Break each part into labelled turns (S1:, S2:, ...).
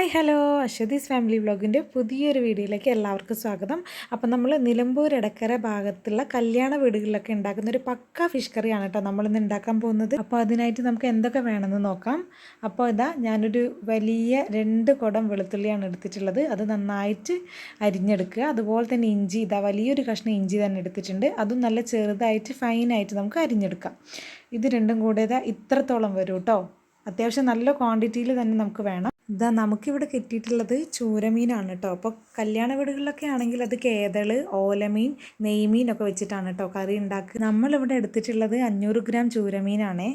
S1: Hi hello Aswathi's family വ്ളോഗിൻ്റെ പുതിയൊരു വീഡിയോയിലേക്ക് എല്ലാവർക്കും സ്വാഗതം. അപ്പോൾ നമ്മൾ നിലമ്പൂർ എടക്കര ഭാഗത്തുള്ള കല്യാണ വീടുകളിലൊക്കെ ഉണ്ടാക്കുന്ന ഒരു പക്ക ഫിഷ് കറിയാണ് കേട്ടോ നമ്മളിന്ന് ഉണ്ടാക്കാൻ പോകുന്നത്. അപ്പോൾ അതിനായിട്ട് നമുക്ക് എന്തൊക്കെ വേണമെന്ന് നോക്കാം. അപ്പോൾ ഇതാ ഞാനൊരു വലിയ 2 കുടം വെളുത്തുള്ളിയാണ് എടുത്തിട്ടുള്ളത്. അത് നന്നായിട്ട് അരിഞ്ഞെടുക്കുക. അതുപോലെ തന്നെ ഇഞ്ചി, ഇതാ വലിയൊരു കഷ്ണം ഇഞ്ചി തന്നെ എടുത്തിട്ടുണ്ട്. അതും നല്ല ചെറുതായിട്ട് ഫൈനായിട്ട് നമുക്ക് അരിഞ്ഞെടുക്കാം. ഇത് രണ്ടും കൂടെ ഇത്രത്തോളം വരും കേട്ടോ. അത്യാവശ്യം നല്ല ക്വാണ്ടിറ്റിയിൽ തന്നെ നമുക്ക് വേണം. ഇതാ നമുക്കിവിടെ കിട്ടിയിട്ടുള്ളത് ചൂരമീനാണ് കേട്ടോ. അപ്പോൾ കല്യാണ വീടുകളിലൊക്കെ ആണെങ്കിൽ അത് കേതള്, ഓലമീൻ, നെയ്മീനൊക്കെ വെച്ചിട്ടാണ് കേട്ടോ കറി ഉണ്ടാക്കുക. നമ്മളിവിടെ എടുത്തിട്ടുള്ളത് 500 ഗ്രാം ചൂരമീനാണേ.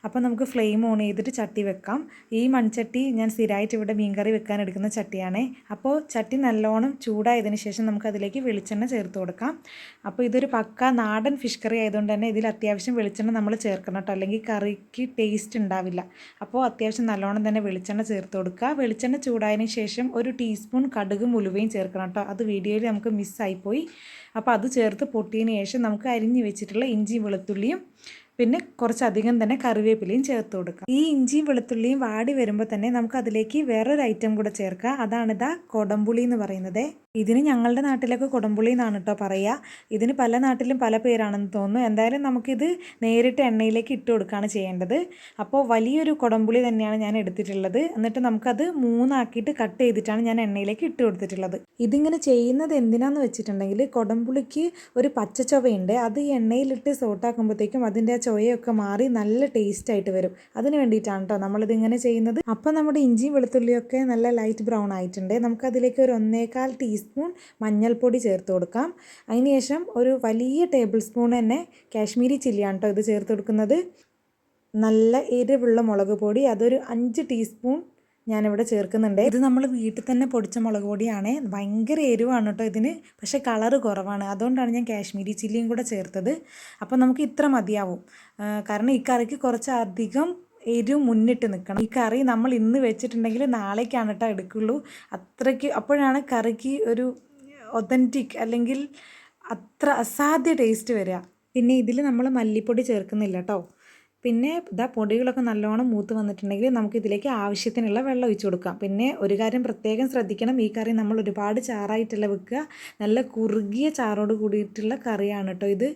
S1: അപ്പോൾ നമുക്ക് ഫ്ലെയിം ഓൺ ചെയ്തിട്ട് ചട്ടി വെക്കാം. ഈ മൺചട്ടി ഞാൻ സ്ഥിരമായിട്ട് ഇവിടെ മീൻകറി വെക്കാൻ എടുക്കുന്ന ചട്ടിയാണേ. അപ്പോൾ ചട്ടി നല്ലോണം ചൂടായതിന് ശേഷം നമുക്കതിലേക്ക് വെളിച്ചെണ്ണ ചേർത്ത് കൊടുക്കാം. അപ്പോൾ ഇതൊരു പക്ക നാടൻ ഫിഷ് കറി ആയതുകൊണ്ട് തന്നെ ഇതിൽ അത്യാവശ്യം വെളിച്ചെണ്ണ നമ്മൾ ചേർക്കണം കേട്ടോ, അല്ലെങ്കിൽ കറിക്ക് ടേസ്റ്റ് ഉണ്ടാവില്ല. അപ്പോൾ അത്യാവശ്യം നല്ലോണം തന്നെ വെളിച്ചെണ്ണ ചേർത്ത് കൊടുക്കുക. വെളിച്ചെണ്ണ ചൂടായതിന് ശേഷം 1 ടീസ്പൂൺ കടുകും ഉലുവയും ചേർക്കണം കേട്ടോ. അത് വീഡിയോയിൽ നമുക്ക് മിസ്സായിപ്പോയി. അപ്പോൾ അത് ചേർത്ത് പൊട്ടിയതിന് ശേഷം നമുക്ക് അരിഞ്ഞ് വെച്ചിട്ടുള്ള ഇഞ്ചിയും വെളുത്തുള്ളിയും പിന്നെ കുറച്ചധികം തന്നെ കറിവേപ്പിലയും ചേർത്ത് കൊടുക്കാം. ഈ ഇഞ്ചിയും വെളുത്തുള്ളിയും വാടി വരുമ്പോൾ തന്നെ നമുക്ക് അതിലേക്ക് വേറൊരു ഐറ്റം കൂടെ ചേർക്കാം. അതാണിതാ കൊടംപുളി എന്ന് പറയുന്നത്. ഇതിന് ഞങ്ങളുടെ നാട്ടിലൊക്കെ കൊടംപുളി എന്നാണ് കേട്ടോ പറയുക. ഇതിന് പല നാട്ടിലും പല പേരാണെന്ന് തോന്നുന്നു. എന്തായാലും നമുക്കിത് നേരിട്ട് എണ്ണയിലേക്ക് ഇട്ട് കൊടുക്കുകയാണ് ചെയ്യേണ്ടത്. അപ്പോൾ വലിയൊരു കൊടംപുളി തന്നെയാണ് ഞാൻ എടുത്തിട്ടുള്ളത്. എന്നിട്ട് നമുക്കത് 3 ആക്കിയിട്ട് കട്ട് ചെയ്തിട്ടാണ് ഞാൻ എണ്ണയിലേക്ക് ഇട്ട് കൊടുത്തിട്ടുള്ളത്. ഇതിങ്ങനെ ചെയ്യുന്നത് എന്തിനാന്ന് വെച്ചിട്ടുണ്ടെങ്കിൽ കൊടംപുളിക്ക് ഒരു പച്ച ചൊവയുണ്ട്. അത് ഈ എണ്ണയിലിട്ട് സോട്ടാക്കുമ്പോഴത്തേക്കും അതിൻ്റെ ആ ചൊവയൊക്കെ മാറി നല്ല ടേസ്റ്റ് ആയിട്ട് വരും. അതിന് വേണ്ടിയിട്ടാണ് കേട്ടോ നമ്മളിതിങ്ങനെ ചെയ്യുന്നത്. അപ്പോൾ നമ്മുടെ ഇഞ്ചിയും വെളുത്തുള്ളിയൊക്കെ നല്ല ലൈറ്റ് ബ്രൗൺ ആയിട്ടുണ്ട്. നമുക്കതിലേക്ക് ഒരു 1.25 ടീസ്പൂൺ മഞ്ഞൾപ്പൊടി ചേർത്ത് കൊടുക്കാം. അതിനുശേഷം ഒരു വലിയ ടേബിൾ സ്പൂൺ തന്നെ കാശ്മീരി ചില്ലിയാണ് കേട്ടോ ഇത് ചേർത്ത് കൊടുക്കുന്നത്. നല്ല എരിവുള്ള മുളക് പൊടി അതൊരു 5 ടീസ്പൂൺ ഞാനിവിടെ ചേർക്കുന്നുണ്ട്. ഇത് നമ്മൾ വീട്ടിൽ തന്നെ പൊടിച്ച മുളക് പൊടിയാണ്. ഭയങ്കര എരിവാണ് കേട്ടോ ഇതിന്, പക്ഷേ കളറ് കുറവാണ്. അതുകൊണ്ടാണ് ഞാൻ കാശ്മീരി ചില്ലിയും കൂടെ ചേർത്തത്. അപ്പോൾ നമുക്ക് ഇത്ര മതിയാവും. കാരണം ഈ കറിക്ക് കുറച്ചധികം എരിവ് മുന്നിട്ട് നിൽക്കണം. ഈ കറി നമ്മൾ ഇന്ന് വെച്ചിട്ടുണ്ടെങ്കിൽ നാളേക്കാണ് കേട്ടോ എടുക്കുള്ളൂ. അത്രയ്ക്ക് അപ്പോഴാണ് കറിക്ക് ഒരു ഒതൻറ്റിക് അല്ലെങ്കിൽ അത്ര അസാധ്യ ടേസ്റ്റ് വരിക. പിന്നെ ഇതിൽ നമ്മൾ മല്ലിപ്പൊടി ചേർക്കുന്നില്ല കേട്ടോ. പിന്നെ ഇതാ പൊടികളൊക്കെ നല്ലോണം മൂത്ത് വന്നിട്ടുണ്ടെങ്കിൽ നമുക്ക് ഇതിലേക്ക് ആവശ്യത്തിനുള്ള വെള്ളം ഒഴിച്ചു കൊടുക്കാം. പിന്നെ ഒരു കാര്യം പ്രത്യേകം ശ്രദ്ധിക്കണം, ഈ കറി നമ്മൾ ഒരുപാട് ചാറായിട്ടല്ല വെക്കുക, നല്ല കുറുകിയ ചാറോട് കൂടിയിട്ടുള്ള കറിയാണ് കേട്ടോ ഇത്.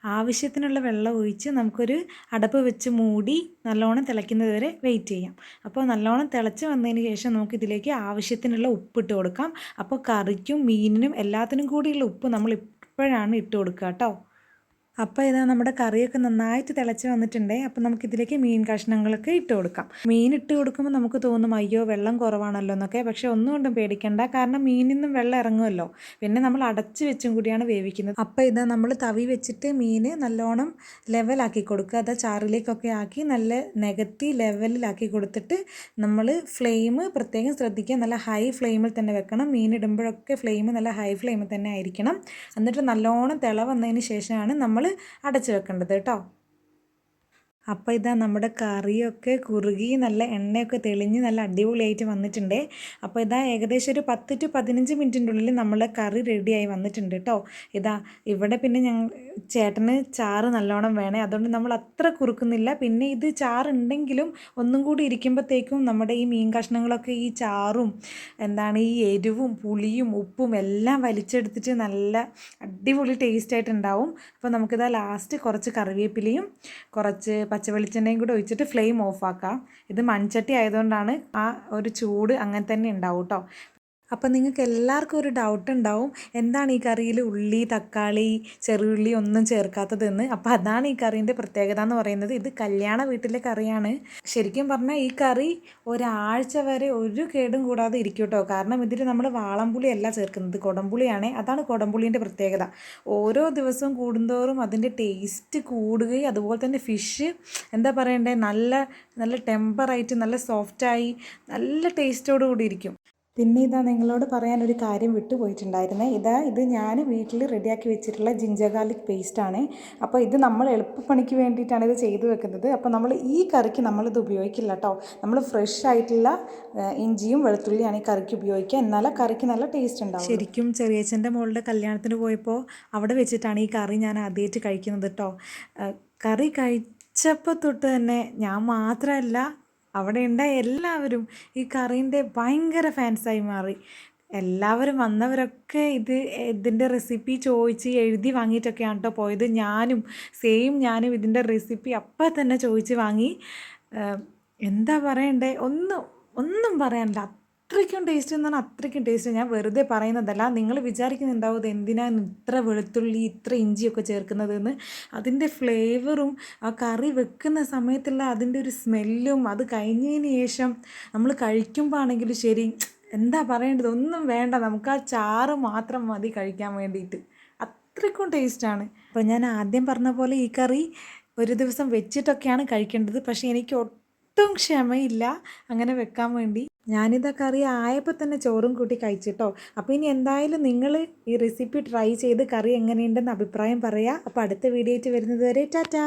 S1: ആവശ്യത്തിനുള്ള വെള്ളം ഒഴിച്ച് നമുക്കൊരു അടപ്പ് വെച്ച് മൂടി നല്ലോണം തിളയ്ക്കുന്നത് വരെ വെയിറ്റ് ചെയ്യാം. അപ്പോൾ നല്ലോണം തിളച്ച് വന്നതിന് ശേഷം നമുക്കിതിലേക്ക് ആവശ്യത്തിനുള്ള ഉപ്പിട്ട് കൊടുക്കാം. അപ്പോൾ കറിക്കും മീനിനും എല്ലാത്തിനും കൂടിയുള്ള ഉപ്പ് നമ്മൾ ഇപ്പോഴാണ് ഇട്ട് കൊടുക്കുക കേട്ടോ. അപ്പോൾ ഇതാ നമ്മുടെ കറിയൊക്കെ നന്നായിട്ട് തിളച്ച് വന്നിട്ടുണ്ട്. അപ്പോൾ നമുക്കിതിലേക്ക് മീൻ കഷ്ണങ്ങളൊക്കെ ഇട്ട് കൊടുക്കാം. മീൻ ഇട്ട് കൊടുക്കുമ്പോൾ നമുക്ക് തോന്നും അയ്യോ വെള്ളം കുറവാണല്ലോ എന്നൊക്കെ. പക്ഷേ ഒന്നും കൊണ്ടും പേടിക്കണ്ട, കാരണം മീനിൽ നിന്നും വെള്ളം ഇറങ്ങുമല്ലോ. പിന്നെ നമ്മൾ അടച്ച് വെച്ചും കൂടിയാണ് വേവിക്കുന്നത്. അപ്പോൾ ഇതാ നമ്മൾ തവി വെച്ചിട്ട് മീൻ നല്ലോണം ലെവലാക്കി കൊടുക്കുക. അത് ചാറിലേക്കൊക്കെ ആക്കി നല്ല നികത്തി ലെവലിലാക്കി കൊടുത്തിട്ട് നമ്മൾ ഫ്ലെയിം പ്രത്യേകം ശ്രദ്ധിക്കുക, നല്ല ഹൈ ഫ്ലെയിമിൽ തന്നെ വെക്കണം. മീൻ ഇടുമ്പോഴൊക്കെ ഫ്ലെയിം നല്ല ഹൈ ഫ്ലെയിമിൽ തന്നെ ആയിരിക്കണം. എന്നിട്ട് നല്ലോണം തിള വന്നതിന് ശേഷമാണ് നമ്മൾ അടച്ചു വെക്കേണ്ടത് കേട്ടോ. അപ്പോൾ ഇതാ നമ്മുടെ കറിയൊക്കെ കുറുകി നല്ല എണ്ണയൊക്കെ തെളിഞ്ഞ് നല്ല അടിപൊളിയായിട്ട് വന്നിട്ടുണ്ട്. അപ്പോൾ ഇതാ ഏകദേശം ഒരു 10 to 15 മിനിറ്റിൻ്റെ ഉള്ളിൽ നമ്മളെ കറി റെഡിയായി വന്നിട്ടുണ്ട് കേട്ടോ. ഇതാ ഇവിടെ പിന്നെ ചേട്ടന് ചാറ് നല്ലോണം വേണേ, അതുകൊണ്ട് നമ്മൾ അത്ര കുറുക്കുന്നില്ല. പിന്നെ ഇത് ചാറുണ്ടെങ്കിലും ഒന്നും കൂടി ഇരിക്കുമ്പോഴത്തേക്കും നമ്മുടെ ഈ മീൻ കഷ്ണങ്ങളൊക്കെ ഈ ചാറും ഈ എരിവും പുളിയും ഉപ്പും എല്ലാം വലിച്ചെടുത്തിട്ട് നല്ല അടിപൊളി ടേസ്റ്റായിട്ടുണ്ടാവും. അപ്പോൾ നമുക്കിതാ ലാസ്റ്റ് കുറച്ച് കറിവേപ്പിലയും കുറച്ച് പച്ചവെളിച്ചെണ്ണയും കൂടെ ഒഴിച്ചിട്ട് ഫ്ലെയിം ഓഫാക്കാം. ഇത് മൺചട്ടി ആയതുകൊണ്ടാണ് ആ ഒരു ചൂട് അങ്ങനെ തന്നെ ഉണ്ടാവും കേട്ടോ. അപ്പം നിങ്ങൾക്ക് എല്ലാവർക്കും ഒരു ഡൗട്ട് ഉണ്ടാവും, എന്താണ് ഈ കറിയിൽ ഉള്ളി, തക്കാളി, ചെറുള്ളി ഒന്നും ചേർക്കാത്തതെന്ന്. അപ്പോൾ അതാണ് ഈ കറീൻ്റെ പ്രത്യേകത എന്ന് പറയുന്നത്. ഇത് കല്യാണ വീട്ടിലെ കറിയാണ്. ശരിക്കും പറഞ്ഞാൽ ഈ കറി ഒരാഴ്ച വരെ ഒരു കേടും കൂടാതെ ഇരിക്കും കേട്ടോ. കാരണം ഇതിൽ നമ്മൾ വാളംപുളി അല്ല ചേർക്കുന്നത്, കൊടംപുളിയാണ്. അതാണ് കൊടംപുളീൻ്റെ പ്രത്യേകത. ഓരോ ദിവസവും കൂടുന്തോറും അതിൻ്റെ ടേസ്റ്റ് കൂടുകയും അതുപോലെ തന്നെ ഫിഷ് നല്ല നല്ല ടെമ്പറായിട്ട് നല്ല സോഫ്റ്റായി നല്ല ടേസ്റ്റോടു കൂടി ഇരിക്കും. പിന്നെ ഇതാ നിങ്ങളോട് പറയാനൊരു കാര്യം വിട്ടുപോയിട്ടുണ്ടായിരുന്നേ. ഇത് ഞാൻ വീട്ടിൽ റെഡിയാക്കി വെച്ചിട്ടുള്ള ജിഞ്ചർ ഗാർലിക് പേസ്റ്റാണ്. അപ്പോൾ ഇത് നമ്മൾ എളുപ്പപ്പണിക്ക് വേണ്ടിയിട്ടാണ് ഇത് ചെയ്തു വെക്കുന്നത്. അപ്പോൾ നമ്മൾ ഈ കറിക്ക് നമ്മളിത് ഉപയോഗിക്കില്ല കേട്ടോ. നമ്മൾ ഫ്രഷ് ആയിട്ടുള്ള ഇഞ്ചിയും വെളുത്തുള്ളിയാണ് ഈ കറിക്ക് ഉപയോഗിക്കുക. എന്നാലും കറിക്ക് നല്ല ടേസ്റ്റ് ഉണ്ടാവും. ശരിക്കും ചെറിയച്ഛൻ്റെ മോളുടെ കല്യാണത്തിന് പോയപ്പോൾ അവിടെ വെച്ചിട്ടാണ് ഈ കറി ഞാൻ ആദ്യമായിട്ട് കഴിക്കുന്നത് കേട്ടോ. കറി കഴിച്ചപ്പോൾ തൊട്ട് തന്നെ ഞാൻ മാത്രമല്ല അവിടെ ഉണ്ടായ എല്ലാവരും ഈ കറീൻ്റെ ഭയങ്കര ഫാൻസായി മാറി. എല്ലാവരും വന്നവരൊക്കെ ഇതിൻ്റെ റെസിപ്പി ചോദിച്ച് എഴുതി വാങ്ങിയിട്ടൊക്കെയാണ് കേട്ടോ പോയത്. ഞാനും ഇതിൻ്റെ റെസിപ്പി അപ്പം തന്നെ ചോദിച്ച് വാങ്ങി. എന്താ പറയണ്ടേ, ഒന്നും പറയാനില്ല. അത്രയ്ക്കും ടേസ്റ്റ് എന്ന് പറഞ്ഞാൽ അത്രയ്ക്കും ടേസ്റ്റ്. ഞാൻ വെറുതെ പറയുന്നതല്ല. നിങ്ങൾ വിചാരിക്കുന്നുണ്ടാവും ഇത് എന്തിനാണ് ഇത്ര വെളുത്തുള്ളി ഇത്ര ഇഞ്ചിയൊക്കെ ചേർക്കുന്നതെന്ന്. അതിൻ്റെ ഫ്ലേവറും ആ കറി വെക്കുന്ന സമയത്തുള്ള അതിൻ്റെ ഒരു സ്മെല്ലും അത് കഴിഞ്ഞതിന് ശേഷം നമ്മൾ കഴിക്കുമ്പോൾ ആണെങ്കിലും ശരി, എന്താ പറയേണ്ടത്, ഒന്നും വേണ്ട, നമുക്ക് ആ ചാറ് മാത്രം മതി കഴിക്കാൻ വേണ്ടിയിട്ട്. അത്രയ്ക്കും ടേസ്റ്റാണ്. അപ്പോൾ ഞാൻ ആദ്യം പറഞ്ഞ പോലെ ഈ കറി ഒരു ദിവസം വെച്ചിട്ടൊക്കെയാണ് കഴിക്കേണ്ടത്. പക്ഷേ എനിക്ക് ഒട്ടും ക്ഷമയില്ല അങ്ങനെ വെക്കാൻ വേണ്ടി. ഞാനിതാ കറി ആയപ്പോൾ തന്നെ ചോറും കൂട്ടി കഴിച്ചിട്ടോ. അപ്പോൾ ഇനി എന്തായാലും നിങ്ങൾ ഈ റെസിപ്പി ട്രൈ ചെയ്ത് കറി എങ്ങനെയുണ്ടെന്ന് അഭിപ്രായം പറയുക. അപ്പോൾ അടുത്ത വീഡിയോ ആയിട്ട് വരുന്നത് വരെ ടാറ്റാ.